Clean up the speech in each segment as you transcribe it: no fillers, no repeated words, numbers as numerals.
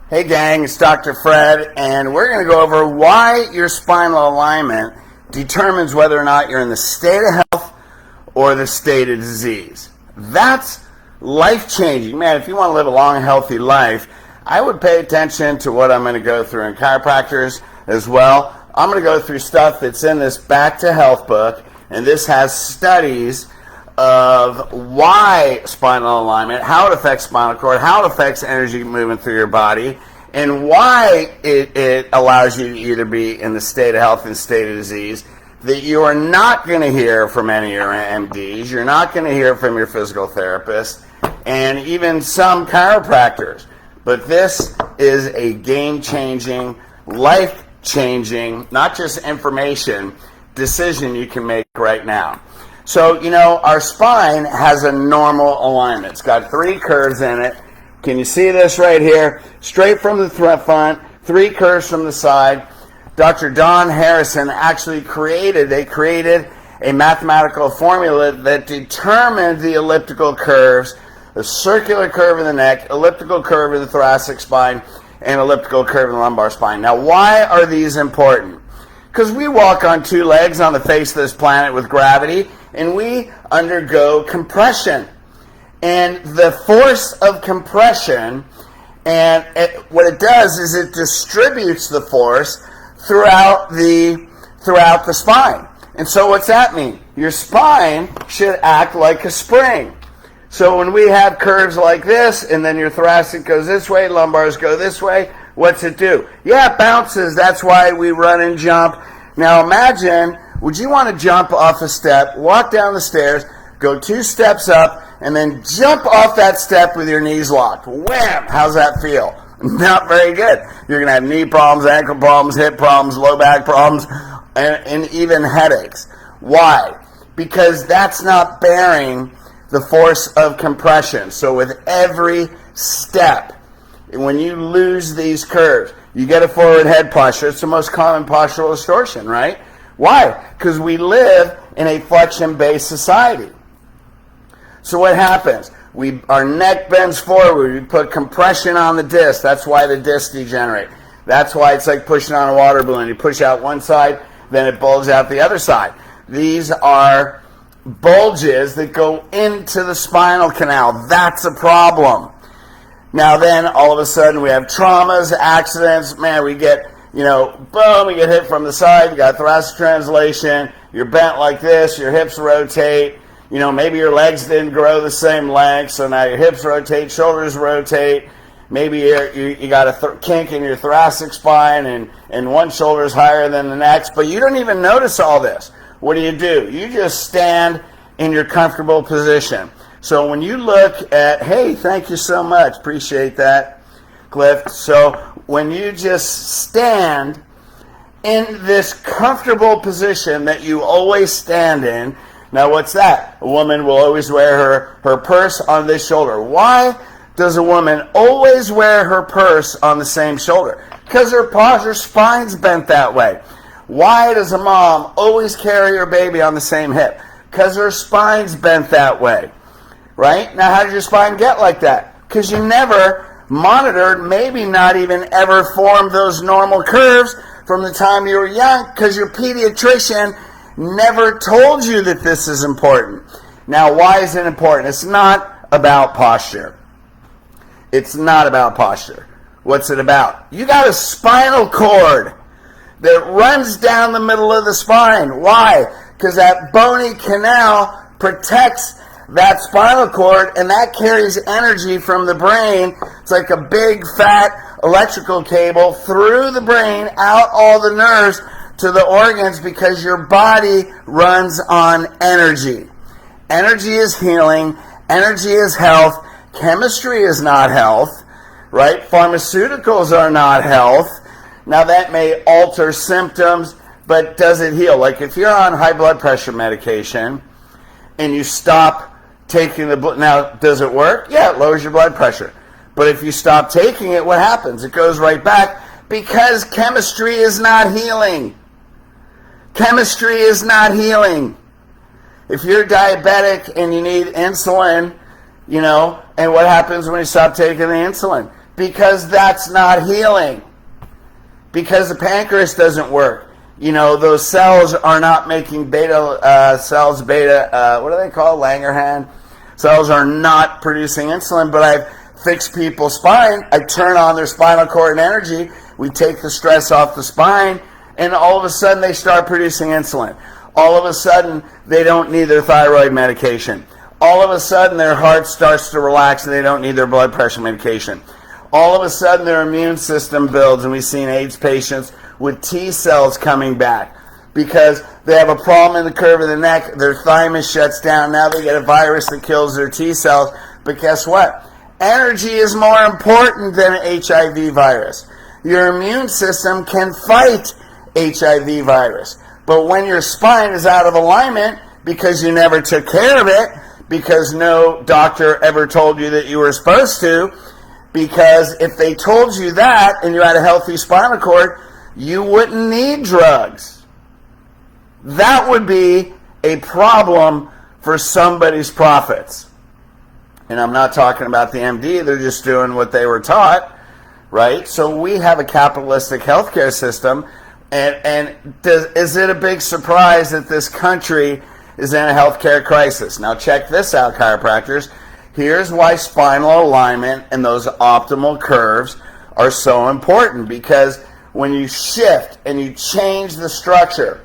Hey gang, it's Dr. Fred, and we're going to go over why your spinal alignment determines whether or not you're in the state of health or the state of disease. That's life-changing. Man, if you want to live a long, healthy life, I would pay attention to what I'm going to go through in chiropractors as well. I'm going to go through stuff that's in this Back to Health book, and this has studies of why spinal alignment, how it affects spinal cord, how it affects energy movement through your body, and why it allows you to either be in the state of health and state of disease that you are not going to hear from any of your MDs, you're not going to hear from your physical therapist, and even some chiropractors. But this is a game-changing, life-changing, not just information, decision you can make right now. So, our spine has a normal alignment. It's got three curves in it. Can you see this right here? Straight from the front, three curves from the side. Dr. Don Harrison actually created a mathematical formula that determined the elliptical curves, the circular curve in the neck, elliptical curve in the thoracic spine, and elliptical curve in the lumbar spine. Now, why are these important? Because we walk on two legs on the face of this planet with gravity, and we undergo compression. And the force of compression, what it does is it distributes the force throughout the spine. And so what's that mean? Your spine should act like a spring. So when we have curves like this, and then your thoracic goes this way, lumbars go this way, what's it do? Yeah, it bounces. That's why we run and jump. Now imagine, would you want to jump off a step, walk down the stairs, go 2 steps up, and then jump off that step with your knees locked? Wham! How's that feel? Not very good. You're going to have knee problems, ankle problems, hip problems, low back problems, and even headaches. Why? Because that's not bearing the force of compression. So with every step, when you lose these curves, you get a forward head posture. It's the most common postural distortion, right? Why? Because we live in a flexion-based society. So what happens? Our neck bends forward. We put compression on the disc. That's why the discs degenerate. That's why it's like pushing on a water balloon. You push out one side, then it bulges out the other side. These are bulges that go into the spinal canal. That's a problem. Now then, all of a sudden, we have traumas, accidents. Man, we get, boom, we get hit from the side. You got thoracic translation. You're bent like this. Your hips rotate. Maybe your legs didn't grow the same length, so now your hips rotate, shoulders rotate. Maybe you got a kink in your thoracic spine, and one shoulder's higher than the next, but you don't even notice all this. What do? You just stand in your comfortable position. So when you look at, hey, thank you so much, appreciate that, Cliff. So when you just stand in this comfortable position that you always stand in, now what's that? A woman will always wear her purse on this shoulder. Why does a woman always wear her purse on the same shoulder? Because her spine's bent that way. Why does a mom always carry her baby on the same hip? Because her spine's bent that way. Right? Now, how did your spine get like that? Because you never monitored, maybe not even ever formed those normal curves from the time you were young, because your pediatrician never told you that this is important. Now, why is it important? It's not about posture. It's not about posture. What's it about? You got a spinal cord that runs down the middle of the spine. Why? Because that bony canal protects that spinal cord, and that carries energy from the brain. It's like a big fat electrical cable through the brain, out all the nerves to the organs, because your body runs on energy. Energy is healing. Energy is health. Chemistry is not health, right? Pharmaceuticals are not health. Now that may alter symptoms, but does it heal? Like if you're on high blood pressure medication and you stop taking the blood, now does it work? Yeah, it lowers your blood pressure. But if you stop taking it, what happens? It goes right back, because chemistry is not healing. Chemistry is not healing. If you're diabetic and you need insulin, and what happens when you stop taking the insulin? because that's not healing. Because the pancreas doesn't work. You know, those cells are not making beta cells, what do they call Langerhans? Cells are not producing insulin, but I've fixed people's spine. I turn on their spinal cord and energy. We take the stress off the spine, and all of a sudden they start producing insulin. All of a sudden they don't need their thyroid medication. All of a sudden their heart starts to relax and they don't need their blood pressure medication. All of a sudden their immune system builds, and we've seen AIDS patients with T cells coming back because they have a problem in the curve of the neck, their thymus shuts down, now they get a virus that kills their T cells. But guess what? Energy is more important than an HIV virus. Your immune system can fight HIV virus. But when your spine is out of alignment because you never took care of it, because no doctor ever told you that you were supposed to, because if they told you that and you had a healthy spinal cord, you wouldn't need drugs. That would be a problem for somebody's profits. And I'm not talking about the MD, they're just doing what they were taught, right? So we have a capitalistic healthcare system, and is it a big surprise that this country is in a healthcare crisis? Now check this out, chiropractors. Here's why spinal alignment and those optimal curves are so important, because when you shift and you change the structure,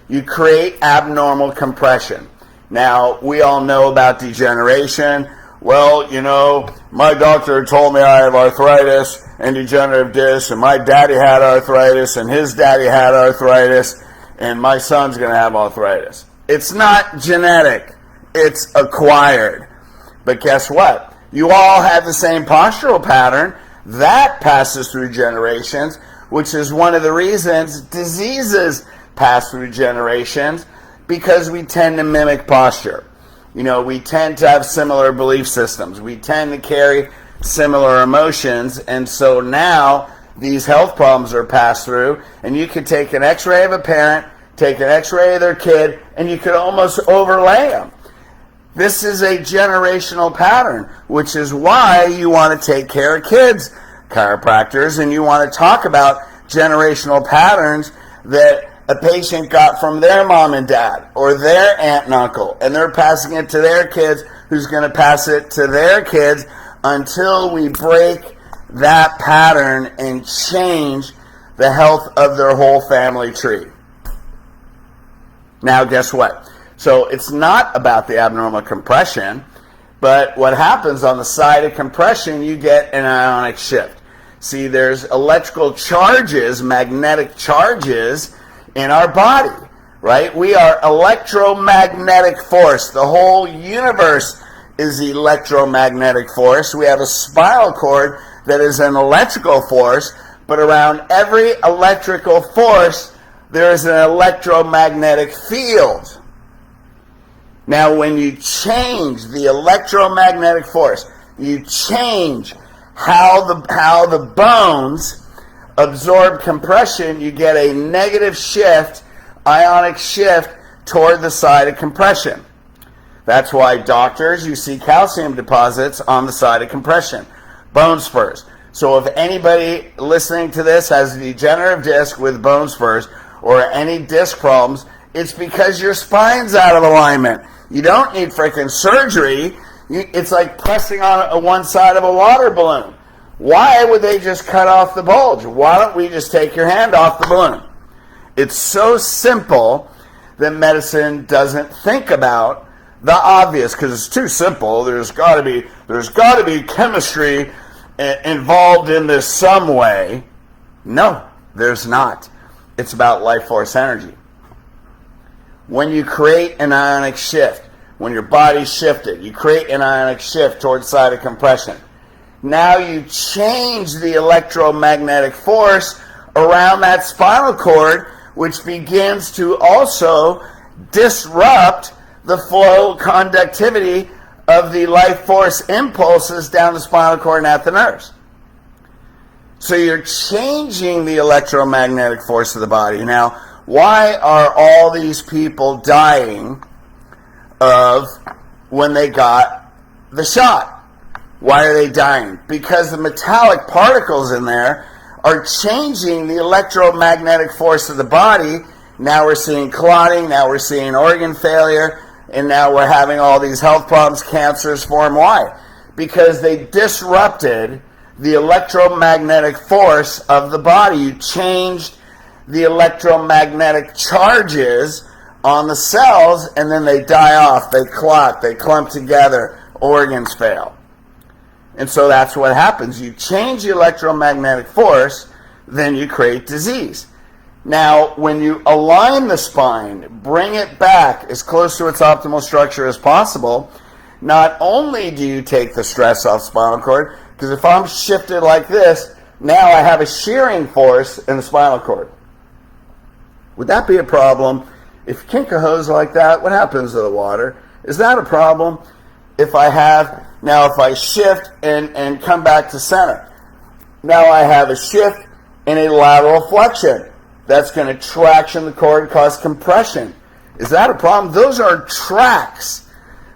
you create abnormal compression. Now, we all know about degeneration. Well, you know, my doctor told me I have arthritis and degenerative disc, and my daddy had arthritis, and his daddy had arthritis, and my son's going to have arthritis. It's not genetic. It's acquired. But guess what? You all have the same postural pattern. That passes through generations, which is one of the reasons diseases pass through generations, because we tend to mimic posture. You know, we tend to have similar belief systems. We tend to carry similar emotions, and so now these health problems are passed through, and you could take an x-ray of a parent, take an x-ray of their kid, and you could almost overlay them. This is a generational pattern, which is why you want to take care of kids, chiropractors, and you want to talk about generational patterns that a patient got from their mom and dad or their aunt and uncle, and they're passing it to their kids, who's going to pass it to their kids, until we break that pattern and change the health of their whole family tree. Now, guess what? So it's not about the abnormal compression, but what happens on the side of compression, you get an ionic shift. See, there's electrical charges, magnetic charges in our body, right? We are electromagnetic force. The whole universe is electromagnetic force. We have a spinal cord that is an electrical force, but around every electrical force, there is an electromagnetic field. Now, when you change the electromagnetic force, you change how the bones absorb compression, you get a negative shift, ionic shift, toward the side of compression. That's why doctors, you see calcium deposits on the side of compression, bone spurs. So if anybody listening to this has a degenerative disc with bone spurs or any disc problems, it's because your spine's out of alignment. You don't need freaking surgery. It's like pressing on one side of a water balloon. Why would they just cut off the bulge? Why don't we just take your hand off the balloon? It's so simple that medicine doesn't think about the obvious, because it's too simple. There's got to be chemistry involved in this some way. No, there's not. It's about life force energy. When you create an ionic shift, when your body's shifted, you create an ionic shift towards the side of compression. Now you change the electromagnetic force around that spinal cord, which begins to also disrupt the flow conductivity of the life force impulses down the spinal cord and at the nerves. So you're changing the electromagnetic force of the body. Now, why are all these people dying of when they got the shot? Why are they dying? Because the metallic particles in there are changing the electromagnetic force of the body. Now we're seeing clotting, now we're seeing organ failure, and now we're having all these health problems, cancers form. Why? Because they disrupted the electromagnetic force of the body. You changed the electromagnetic charges on the cells, and then they die off, they clot, they clump together, organs fail. And so that's what happens. You change the electromagnetic force, then you create disease. Now, when you align the spine, bring it back as close to its optimal structure as possible, not only do you take the stress off spinal cord, because if I'm shifted like this, now I have a shearing force in the spinal cord. Would that be a problem? If you kink a hose like that, what happens to the water? Is that a problem? If I shift and come back to center, now I have a shift and a lateral flexion. That's going to traction the cord and cause compression. Is that a problem? Those are tracks.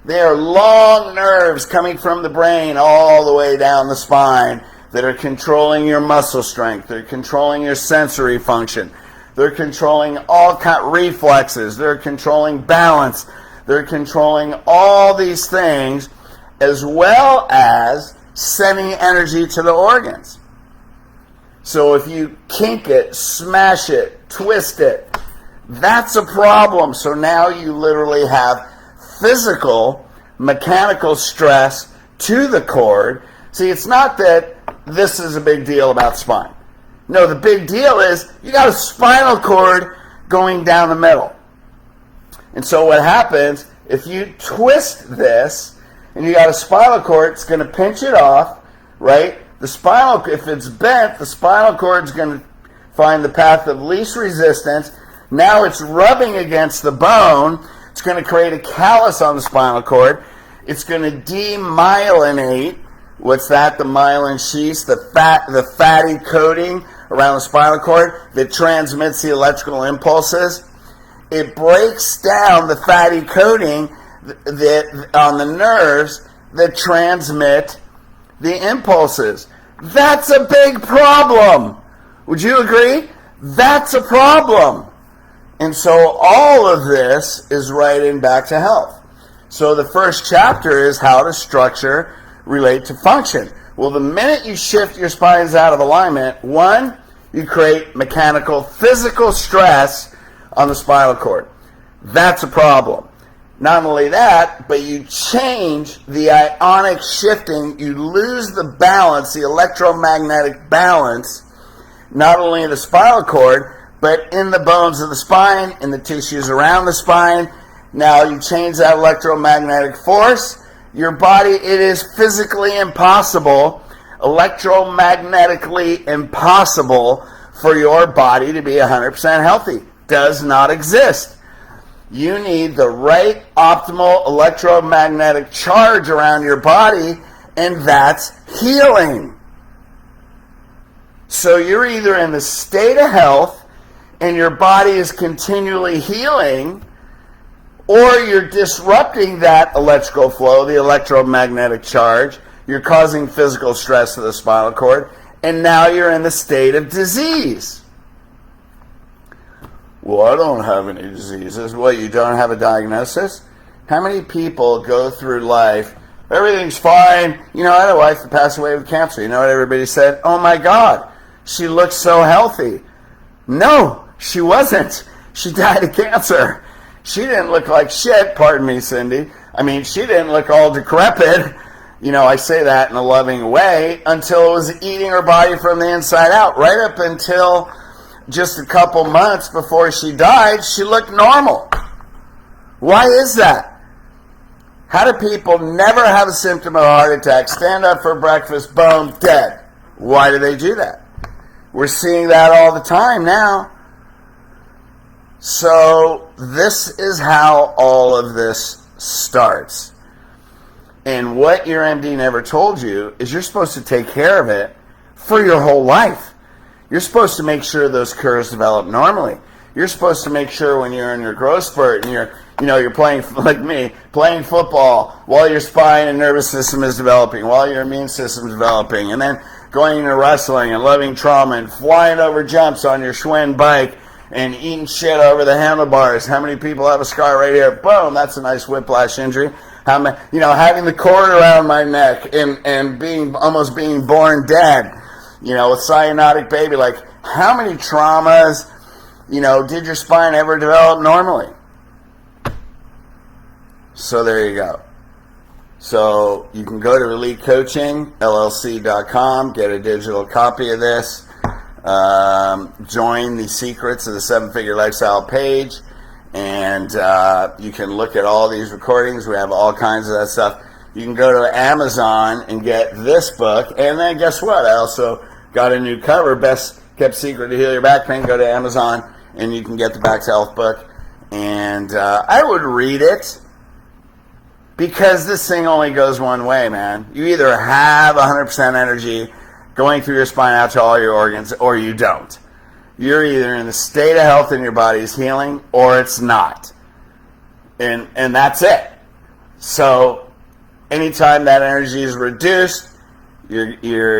They are long nerves coming from the brain all the way down the spine that are controlling your muscle strength. They're controlling your sensory function. They're controlling all reflexes. They're controlling balance. They're controlling all these things, as well as sending energy to the organs. So if you kink it, smash it, twist it, that's a problem. So now you literally have physical, mechanical stress to the cord. See, it's not that this is a big deal about spine. No, the big deal is you got a spinal cord going down the middle. And so what happens, if you twist this and you got a spinal cord, it's going to pinch it off, right? If it's bent, the spinal cord is going to find the path of least resistance. Now it's rubbing against the bone. It's going to create a callus on the spinal cord. It's going to demyelinate. What's that? The myelin sheaths, the fatty coating around the spinal cord that transmits the electrical impulses. It breaks down the fatty coating on the nerves that transmit the impulses. That's a big problem. Would you agree? That's a problem. And so all of this is right in Back to Health. So the first chapter is how to structure relate to function. Well, the minute you shift your spines out of alignment, one, you create mechanical, physical stress on the spinal cord. That's a problem. Not only that, but you change the ionic shifting, you lose the balance, the electromagnetic balance, not only in the spinal cord, but in the bones of the spine, in the tissues around the spine. Now you change that electromagnetic force. Your body, it is physically impossible, electromagnetically impossible for your body to be 100% healthy. Does not exist. You need the right optimal electromagnetic charge around your body, and that's healing. So you're either in the state of health and your body is continually healing, or you're disrupting that electrical flow, the electromagnetic charge. You're causing physical stress to the spinal cord, and now you're in the state of disease. Well, I don't have any diseases. Well, you don't have a diagnosis? How many people go through life, everything's fine. You know, I had a wife that passed away with cancer. You know what everybody said? Oh my God, she looks so healthy. No, she wasn't. She died of cancer. She didn't look like shit, pardon me, Cindy. I mean, she didn't look all decrepit. You know, I say that in a loving way, until it was eating her body from the inside out. Right up until just a couple months before she died, she looked normal. Why is that? How do people never have a symptom of a heart attack, stand up for breakfast, boom, dead? Why do they do that? We're seeing that all the time now. So this is how all of this starts. And what your MD never told you is you're supposed to take care of it for your whole life. You're supposed to make sure those curves develop normally. You're supposed to make sure when you're in your growth spurt and you're playing, like me, playing football while your spine and nervous system is developing, while your immune system is developing, and then going into wrestling and loving trauma and flying over jumps on your Schwinn bike and eating shit over the handlebars. How many people have a scar right here? Boom, that's a nice whiplash injury. How many, having the cord around my neck and almost being born dead, with cyanotic baby. Like, how many traumas, did your spine ever develop normally? So there you go. So you can go to EliteCoachingLLC.com, get a digital copy of this, join the Secrets of the Seven-Figure Lifestyle page, and you can look at all these recordings. We have all kinds of that stuff. You can go to Amazon and get this book, and then guess what? I also got a new cover, Best Kept Secret to Heal Your Back Pain. Go to Amazon, and you can get the Back to Health book, and I would read it. Because this thing only goes one way, man. You either have 100% energy going through your spine out to all your organs, or you don't. You're either in the state of health and your body's healing, or it's not. And that's it. So anytime that energy is reduced, you're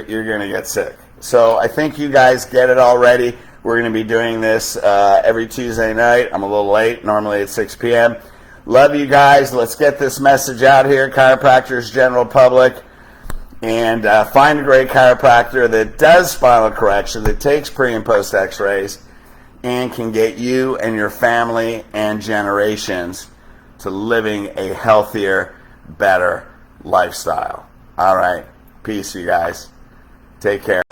going to get sick. So I think you guys get it already. We're going to be doing this every Tuesday night. I'm a little late, normally at 6 p.m. Love you guys. Let's get this message out here, chiropractors, general public, and find a great chiropractor that does spinal correction, that takes pre- and post x-rays, and can get you and your family and generations to living a healthier, better lifestyle. All right. Peace, you guys. Take care.